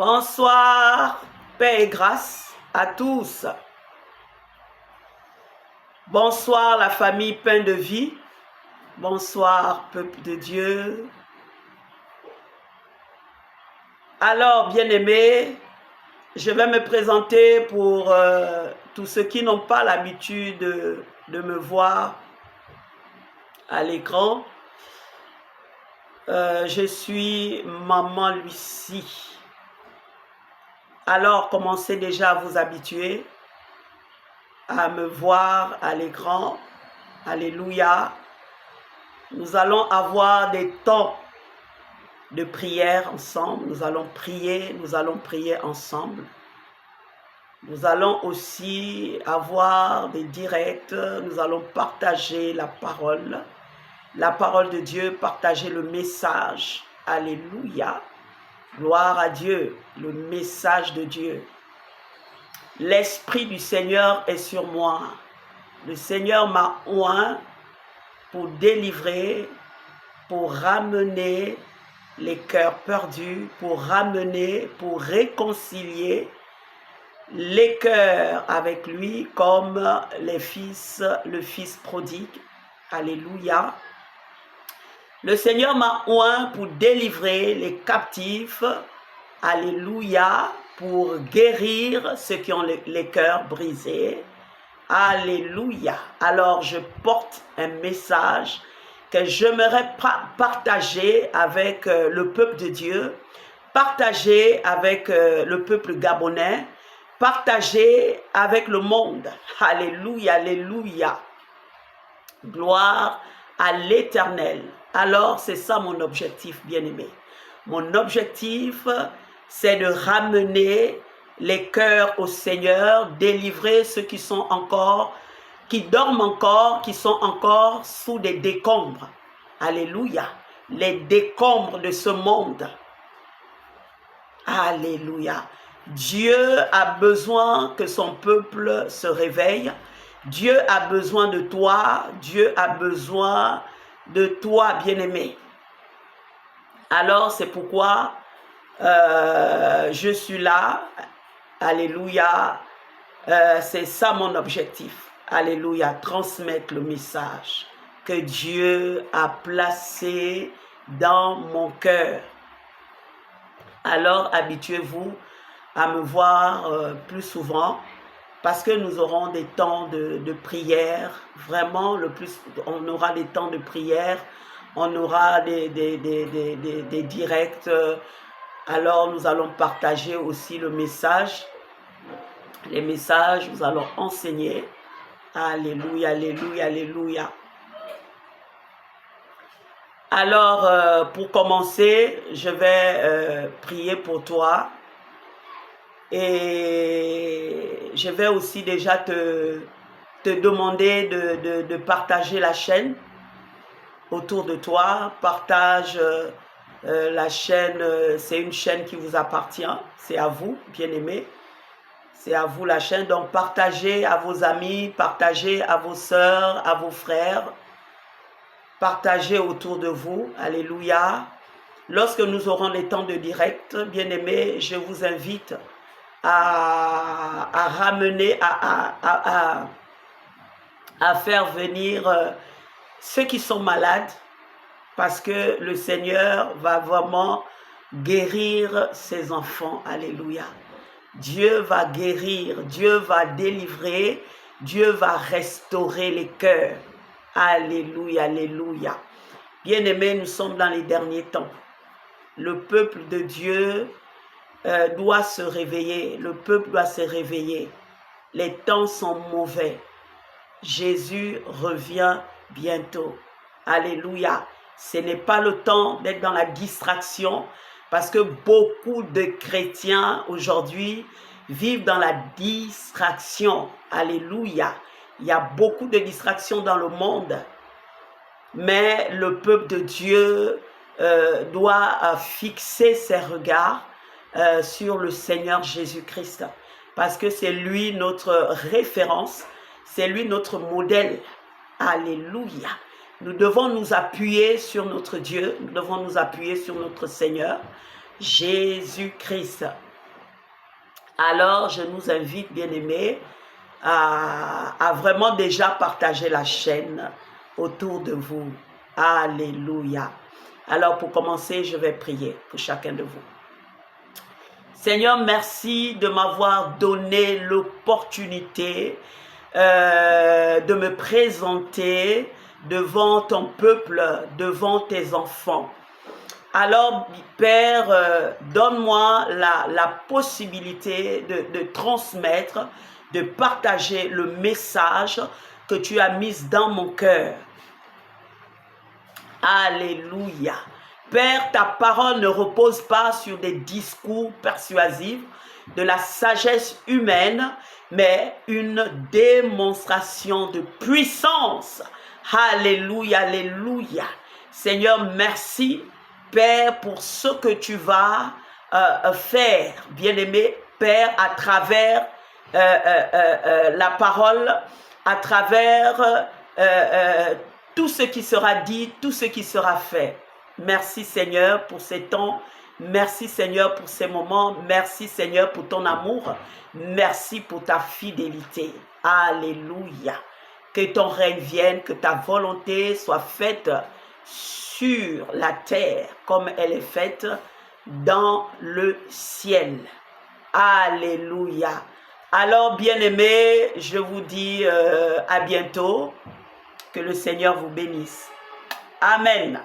Bonsoir, paix et grâce à tous. Bonsoir la famille Pain de Vie. Bonsoir peuple de Dieu. Alors bien-aimés, je vais me présenter pour tous ceux qui n'ont pas l'habitude de me voir à l'écran. Je suis Maman Lucie. Alors, commencez déjà à vous habituer à me voir à l'écran. Alléluia. Nous allons avoir des temps de prière ensemble. Nous allons prier ensemble. Nous allons aussi avoir des directs. Nous allons partager la parole de Dieu, partager le message. Alléluia. Gloire à Dieu, le message de Dieu. L'Esprit du Seigneur est sur moi. Le Seigneur m'a oint pour délivrer, pour ramener les cœurs perdus, pour ramener, pour réconcilier les cœurs avec lui comme le fils prodigue. Alléluia. Le Seigneur m'a oint pour délivrer les captifs. Alléluia. Pour guérir ceux qui ont les cœurs brisés. Alléluia. Alors je porte un message que j'aimerais partager avec le peuple de Dieu, partager avec le peuple gabonais, partager avec le monde. Alléluia, alléluia. Gloire à l'Éternel. Alors, c'est ça mon objectif, bien-aimé. Mon objectif, c'est de ramener les cœurs au Seigneur, délivrer ceux qui sont encore, qui dorment encore, qui sont encore sous des décombres. Alléluia. Les décombres de ce monde. Alléluia. Dieu a besoin que son peuple se réveille. Dieu a besoin de toi. Dieu a besoin de toi, bien-aimé. Alors, c'est pourquoi je suis là. Alléluia. C'est ça mon objectif. Alléluia. Transmettre le message que Dieu a placé dans mon cœur. Alors, habituez-vous à me voir plus souvent parce que nous aurons des temps de prière. Vraiment, on aura des temps de prière. On aura des directs. Alors, nous allons partager aussi le message. Les messages, nous allons enseigner. Alléluia, alléluia, alléluia. Alors, pour commencer, je vais prier pour toi. Et je vais aussi déjà te demander de partager la chaîne autour de toi. Partage la chaîne, c'est une chaîne qui vous appartient. C'est à vous, bien-aimés. C'est à vous la chaîne. Donc, partagez à vos amis, partagez à vos sœurs, à vos frères. Partagez autour de vous. Alléluia. Lorsque nous aurons les temps de direct, bien-aimés, je vous invite à ramener, à faire venir ceux qui sont malades, parce que le Seigneur va vraiment guérir ses enfants. Alléluia. Dieu va guérir, Dieu va délivrer, Dieu va restaurer les cœurs. Alléluia, alléluia. Bien-aimés, nous sommes dans les derniers temps. Le peuple de Dieu doit se réveiller. Le peuple doit se réveiller. Les temps sont mauvais. Jésus revient bientôt. Alléluia. Ce n'est pas le temps d'être dans la distraction parce que beaucoup de chrétiens aujourd'hui vivent dans la distraction. Alléluia. Il y a beaucoup de distractions dans le monde. Mais le peuple de Dieu doit fixer ses regards sur le Seigneur Jésus-Christ. Parce que c'est lui notre référence, c'est lui notre modèle. Alléluia. Nous devons nous appuyer sur notre Dieu, nous devons nous appuyer sur notre Seigneur Jésus-Christ. Alors, je nous invite, bien-aimés, à vraiment déjà partager la chaîne autour de vous. Alléluia. Alors, pour commencer, je vais prier pour chacun de vous. Seigneur, merci de m'avoir donné l'opportunité de me présenter devant ton peuple, devant tes enfants. Alors, Père, donne-moi la possibilité de transmettre, de partager le message que tu as mis dans mon cœur. Alléluia. Père, ta parole ne repose pas sur des discours persuasifs de la sagesse humaine, mais une démonstration de puissance. Alléluia, alléluia. Seigneur, merci, Père, pour ce que tu vas faire, bien-aimé, Père, à travers la parole, à travers tout ce qui sera dit, tout ce qui sera fait. Merci Seigneur pour ces temps. Merci Seigneur pour ces moments. Merci Seigneur pour ton amour. Merci pour ta fidélité. Alléluia. Que ton règne vienne, que ta volonté soit faite sur la terre comme elle est faite dans le ciel. Alléluia. Alors bien-aimés, je vous dis à bientôt. Que le Seigneur vous bénisse. Amen.